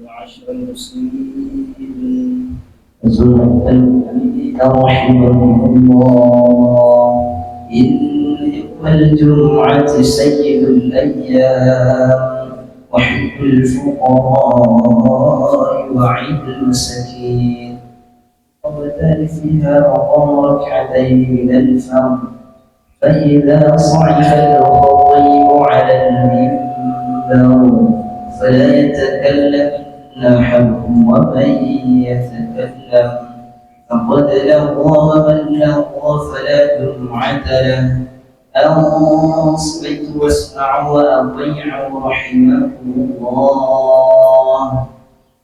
معاشر المسلمين أزواج النبي رحمه الله إن يوم الجمعة سيد الأيام وحب الفقراء وعيد المساكين وبدأ فيها مقام ركعتين من الفرد فإذا صعد الخطيب على المنبر فلا يتكلم أحد ومن يتكلم فقد لغى ومن لغى فلا جمعة له أنصت واسمعوا وأطيعوا رحمكم الله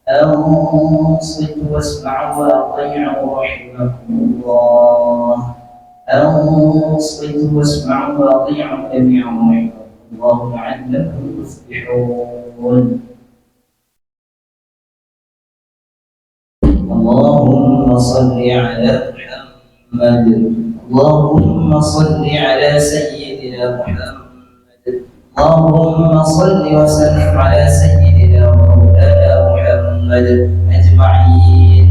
أنصت واسمعوا وأطيعوا رحمكم الله أنصت واسمعوا وأطيعوا جميعا رحمكم الله لعلكم تفلحون اللهم صل على محمد اللهم صل على سيدنا محمد اللهم صل وسلم على سيدنا ومولانا محمد أجمعين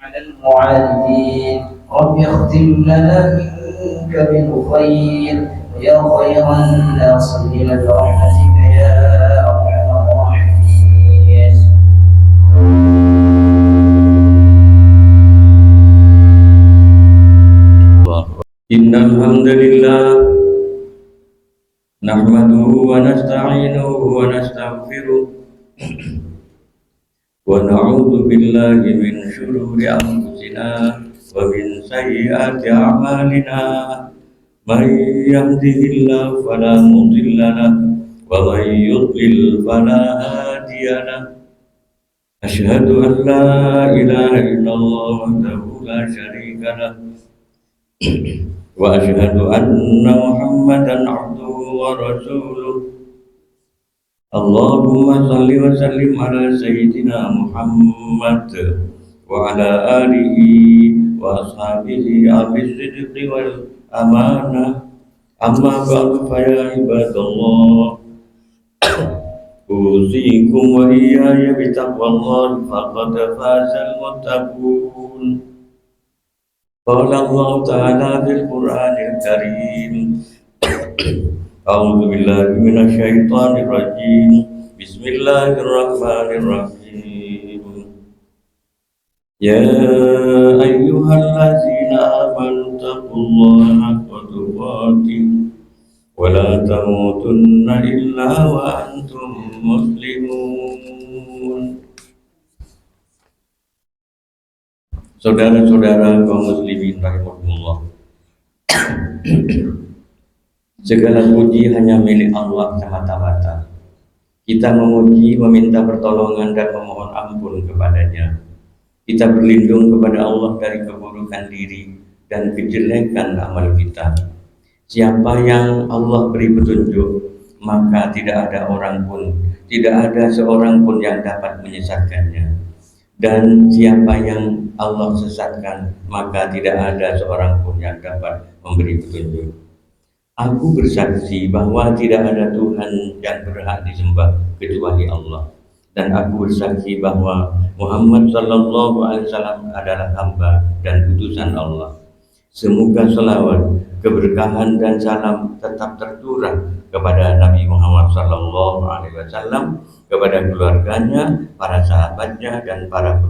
على المعاندين رب اختم لنا منك بالخير يا خير الناصرين برحمتك يا أرحم الراحمين إن الحمد لله نحمده ونستعينه ونستغفره ونعوذ بالله من شرور أنفسنا ومن سيئات أعمالنا من يهده الله فلا مضل له ومن يضلل فلا هادي له أشهد أن لا إله إلا الله وحده لا شريك له وأشهد أن محمدا عبده ورسوله اللهم صل وسلم على سيدنا محمد وعلى آله وأصحابه أهل الصدق والأمانة أما بعد فيا عباد الله أوصيكم وإياي بتقوى الله فقد فاز المتقون قال الله تعالى في القرآن الكريم أعوذ بالله من الشيطان الرجيم بسم الله الرحمن الرحيم يا أيها الذين آمنوا اتقوا الله حق تقاته ولا تموتن إلا وأنتم مسلمون. Saudara-saudara kaum muslimin rahimahullah, segala puji hanya milik Allah semata-mata. Kita memuji, meminta pertolongan dan memohon ampun kepadanya. Kita berlindung kepada Allah dari keburukan diri dan kejelekan amal kita. Siapa yang Allah beri petunjuk, maka tidak ada orang pun, tidak ada seorang pun yang dapat menyesatkannya. Dan siapa yang Allah sesatkan, maka tidak ada seorang pun yang dapat memberi petunjuk. Aku bersaksi bahwa tidak ada Tuhan yang berhak disembah kecuali Allah, dan aku bersaksi bahwa Muhammad sallallahu alaihi wasallam adalah hamba dan utusan Allah. Semoga selawat, keberkahan dan salam tetap tercurah kepada Nabi Muhammad sallallahu alaihi wasallam, kepada keluarganya, para sahabatnya dan para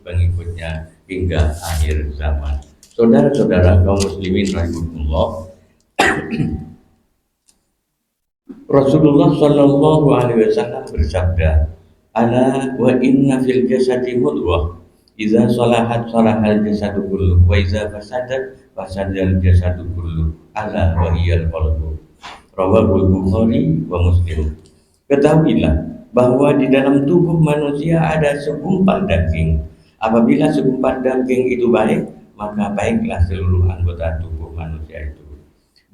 pengikutnya hingga akhir zaman. Saudara-saudara kaum muslimin rahimahullah, Rasulullah sallallahu alaihi wasallam bersabda, "Ala wa inna fil jasadi mudghah, idza salahat salahal jasadu kullu, wa idza fasadat fasadal jasadu kullu, ala wa hiyal qalbu." Rawahul Bukhari wa Muslim. Ketahuilah bahwa di dalam tubuh manusia ada segumpal daging. Apabila segumpal daging itu baik, maka baiklah seluruh anggota tubuh manusia itu.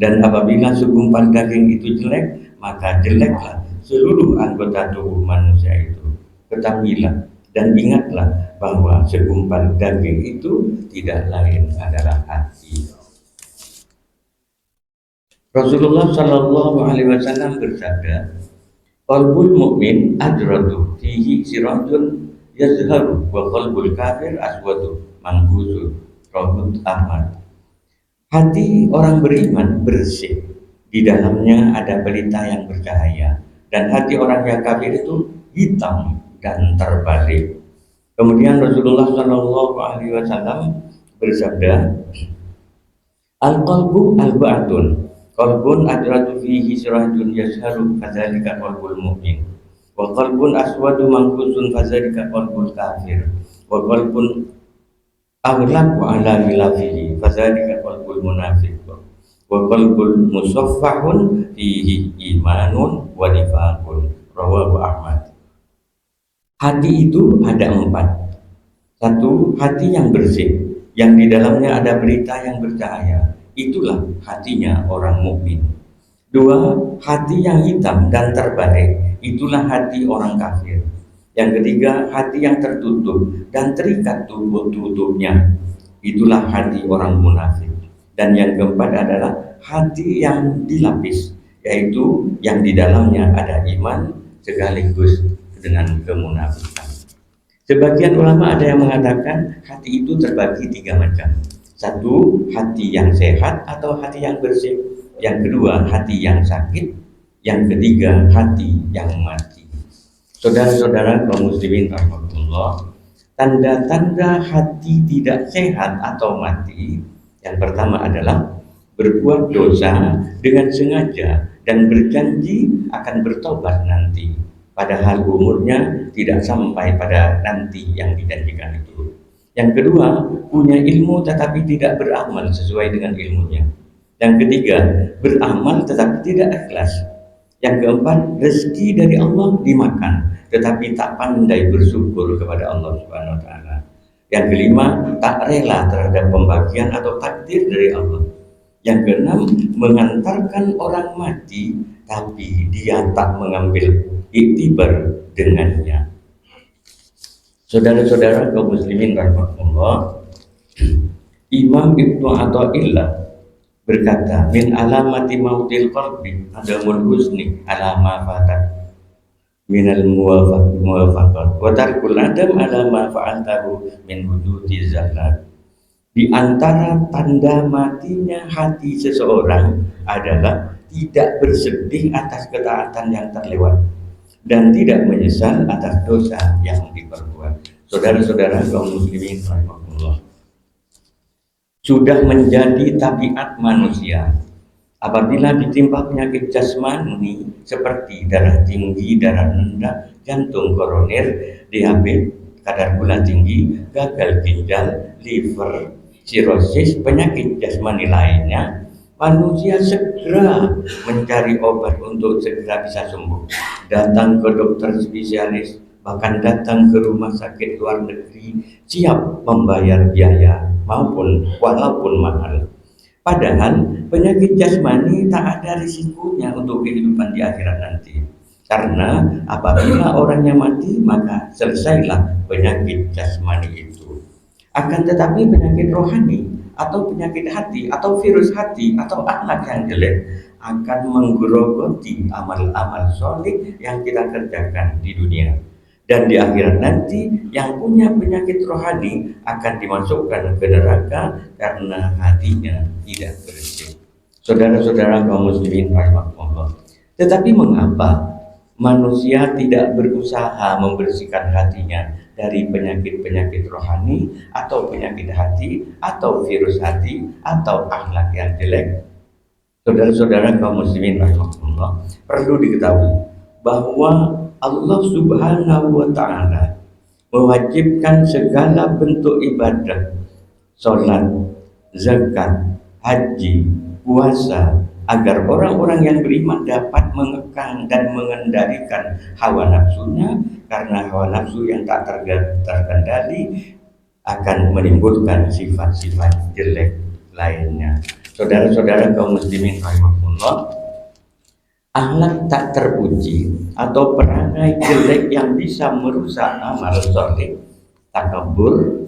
Dan apabila segumpal daging itu jelek, maka jeleklah seluruh anggota tubuh manusia itu. Ketahuilah, Dan ingatlah bahwa segumpal daging itu tidak lain adalah hati. Rasulullah Shallallahu Alaihi Wasallam bersabda, qalbul mu'min ajratu fihi sirajun yazharu wa qalbul kafir aswadu mangkusul. Rabbut Ahmad. Hati orang beriman bersih, di dalamnya ada pelita yang bercahaya, dan hati orang yang kafir itu hitam dan terbalik. Kemudian Rasulullah Shallallahu Alaihi Wasallam bersabda, al-qalbu al-ba'atun qalbun adratu fihi sirajun yasharu fadzalika qalbul mu'min wa qalbun aswadu mangkusun fadzalika qalbul kafir wa qalbun aghlaqu ala khilafihi fadzalika qalbul munafiq wa qalbul musaffahun fihi imanun wa nifaqun. Rawahu Ahmad. Hati itu ada 4. 1. Hati yang bersih, yang di dalamnya ada berita yang bercahaya. Itulah hatinya orang mukmin. 2. Hati yang hitam dan terbalik. Itulah hati orang kafir. Yang ketiga, hati yang tertutup dan terikat tubuh-tubuhnya. Itulah hati orang munafik. Dan yang keempat adalah hati yang dilapis, yaitu yang di dalamnya ada iman sekaligus dengan kemunafikan. Sebagian ulama ada yang mengatakan hati itu terbagi 3 macam. 1. Hati yang sehat atau hati yang bersih. Yang kedua, hati yang sakit. Yang ketiga, hati yang mati. Saudara-saudara kaum muslimin rahmatullah, tanda-tanda hati tidak sehat atau mati, yang pertama adalah berbuat dosa dengan sengaja dan berjanji akan bertobat nanti, padahal umurnya tidak sampai pada nanti yang dijanjikan itu. Yang kedua, punya ilmu tetapi tidak beramal sesuai dengan ilmunya. Yang ketiga, beramal tetapi tidak ikhlas. Yang keempat, rezeki dari Allah dimakan tetapi tak pandai bersyukur kepada Allah Subhanahu wa taala. Yang kelima, tak rela terhadap pembagian atau takdir dari Allah. Yang keenam, mengantarkan orang mati tapi dia tak mengambil iktibar dengannya. Saudara-saudara kaum muslimin rahmatullah, Imam Ibnu Athaillah berkata, min alamati mautil qalbi adamul husni alama fatat minal muwafaqat wa tarkul adam alama fa'antahu min wujudi zallat. Di antara tanda matinya hati seseorang adalah tidak bersedih atas ketaatan yang terlewat dan tidak menyesal atas dosa yang diperbuat. Saudara-saudara kaum muslimin rahimahullah, sudah menjadi tabiat manusia apabila ditimpa penyakit jasmani seperti darah tinggi, darah rendah, jantung koroner, diabetes, kadar gula tinggi, gagal ginjal, liver, sirosis, penyakit jasmani lainnya, manusia segera mencari obat untuk segera bisa sembuh, datang ke dokter spesialis, bahkan datang ke rumah sakit luar negeri, siap membayar biaya maupun walaupun mahal. Padahal penyakit jasmani tak ada risikonya untuk kehidupan di akhirat nanti, karena apabila orangnya mati maka selesailah penyakit jasmani itu. Akan tetapi penyakit rohani atau penyakit hati atau virus hati atau akhlak yang jelek akan menggerogoti amal-amal soleh yang kita kerjakan di dunia, dan di akhirat nanti yang punya penyakit rohani akan dimasukkan ke neraka karena hatinya tidak bersih. Saudara-saudara kaum muslimin rahimahullah, tetapi mengapa manusia tidak berusaha membersihkan hatinya dari penyakit-penyakit rohani atau penyakit hati atau virus hati atau akhlak yang jelek? Saudara-saudara kaum muslimin rahimahullah, perlu diketahui bahwa Allah Subhanahu wa taala mewajibkan segala bentuk ibadah, sholat, zakat, haji, puasa, agar orang-orang yang beriman dapat mengekang dan mengendalikan hawa nafsunya, karena hawa nafsu yang tak terkendali akan menimbulkan sifat-sifat jelek lainnya. Saudara-saudara kaum muslimin rahimahullah, Akhlak tak terpuji atau perangai jelek yang bisa merusak amal soleh, takabur,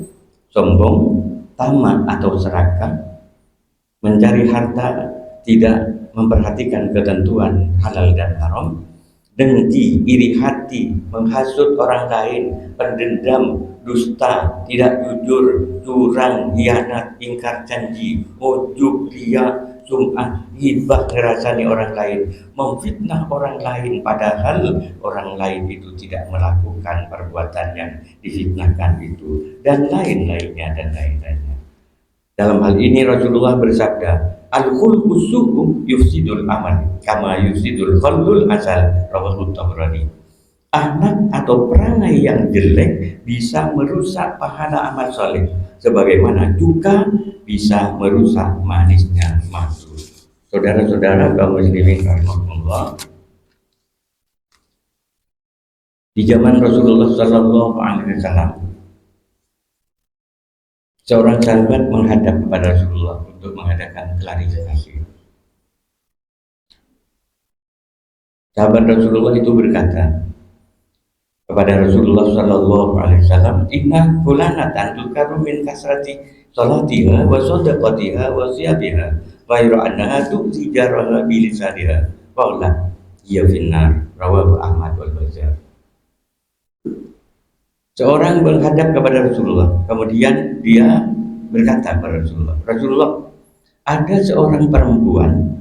sombong, tamak atau serakah, mencari harta, tidak memperhatikan ketentuan halal dan haram, dengki, iri hati, menghasut orang lain, pendendam, dusta, tidak jujur, curang, hianat, ingkar janji, ujub, riya, sum'ah, hibah, ngerasani orang lain, memfitnah orang lain padahal orang lain itu tidak melakukan perbuatan yang difitnahkan itu, dan lain-lainnya. Dalam hal ini Rasulullah bersabda, al-khulqu su'u yufsidul amal kama yufsidul khallul asal, rawahu Tabrani. Akhlak atau perangai yang jelek bisa merusak pahala amal soleh, sebagaimana juga bisa merusak manisnya madu. Saudara-saudara kaum muslimin rahimahullah, di zaman Rasulullah Sallallahu Alaihi Wasallam, seorang sahabat menghadap kepada Rasulullah untuk mengadakan klarifikasi. Sahabat Rasulullah itu berkata kepada Rasulullah Sallallahu Alaihi Wasallam, inna fulanatan tukaru min kasrati salatiha wa sadaqatiha wa siyabiha wa yura'annaha tu'zi jaraha bilisaniha qala hiya finnar, rawahu Ahmad wal Bazzar. Seorang menghadap kepada Rasulullah, kemudian dia berkata kepada Rasulullah, ada seorang perempuan,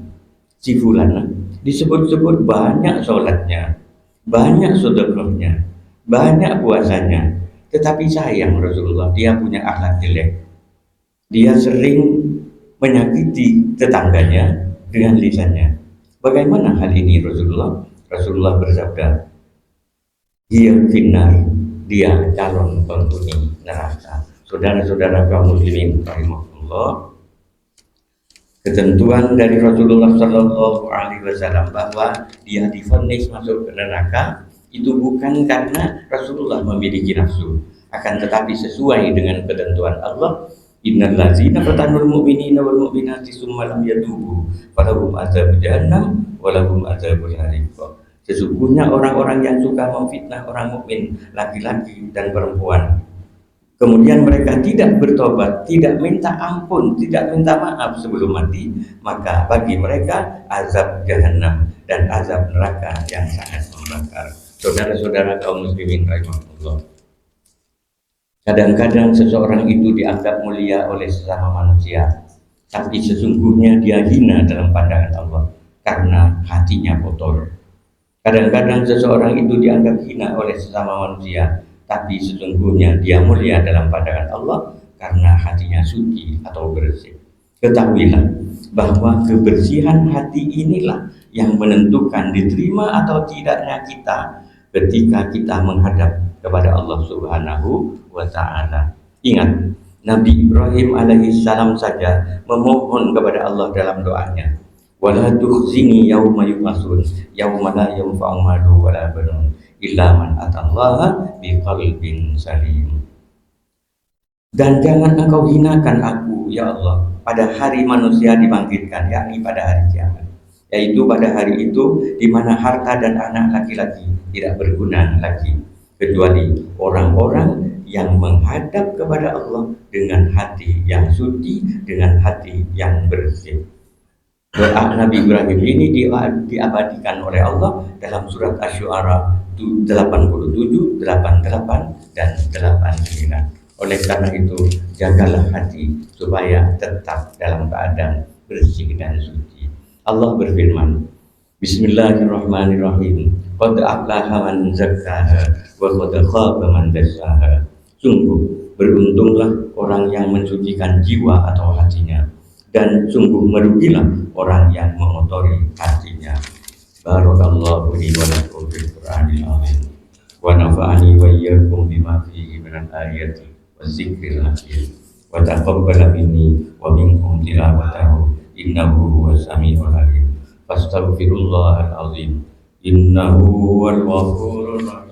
si fulana, disebut-sebut banyak sholatnya, banyak sedekahnya, banyak puasanya, tetapi sayang Rasulullah, dia punya akhlak jelek. Dia sering menyakiti tetangganya dengan lisannya. Bagaimana hal ini Rasulullah? Rasulullah bersabda, dia finnar, dia calon penghuni neraka. Saudara-saudara kaum muslimin rahimahullah, ketentuan dari Rasulullah Sallallahu Alaihi Wasallam bahwa dia divonis masuk ke neraka itu bukan karena Rasulullah memiliki nafsu, akan tetapi sesuai dengan ketentuan Allah, innal ladzina fatanul mu'minina wal mu'minati tsumma lam yatubu falahum adzabun jahannam wa lahum adzabun hariq. Sesungguhnya orang-orang yang suka memfitnah orang mukmin laki-laki dan perempuan, kemudian mereka tidak bertobat, tidak minta ampun, tidak minta maaf sebelum mati, maka bagi mereka azab jahannam dan azab neraka yang sangat membakar. Saudara-saudara kaum muslimin rahimahullah, kadang-kadang seseorang itu dianggap mulia oleh sesama manusia, tapi sesungguhnya dia hina dalam pandangan Allah karena hatinya kotor. Kadang-kadang seseorang itu dianggap hina oleh sesama manusia, tapi sesungguhnya dia mulia dalam pandangan Allah karena hatinya suci atau bersih. Ketahuilah bahwa kebersihan hati inilah yang menentukan diterima atau tidaknya kita ketika kita menghadap kepada Allah Subhanahu wa Ta'ala. Ingat, Nabi Ibrahim alaihissalam saja memohon kepada Allah dalam doanya, wala tukhzini yauma yub'atsun yauma la yanfa'u malun wala banun illa man atallaha biqalbin salim. Dan jangan engkau hinakan aku ya Allah pada hari manusia dibangkitkan, yakni pada hari kiamat, yaitu pada hari itu di mana harta dan anak laki-laki tidak berguna lagi, kecuali orang-orang yang menghadap kepada Allah dengan hati yang suci, dengan hati yang bersih. Doa Nabi Ibrahim ini diabadikan oleh Allah dalam surat Asy-Syu'ara 87, 88 dan 89. Oleh karena itu, jagalah hati supaya tetap dalam keadaan bersih dan suci. Allah berfirman, Bismillahirrahmanirrahim. Qad aflaha man zakkaha wa qad khaba man dassaha. Sungguh beruntunglah orang yang mensucikan jiwa atau hatinya, dan sungguh merugilah orang yang mengotori hatinya. Barakallahu li wa lakum fil Qur'anil azim wa nafa'ani wa iyyakum bima fihi minal ayati wadzikril hakim wa taqabbala minni wa minkum tilawatahu innahu huwas samiul alim. Fastaghfirullahal azim innahu huwal ghafurur rahim.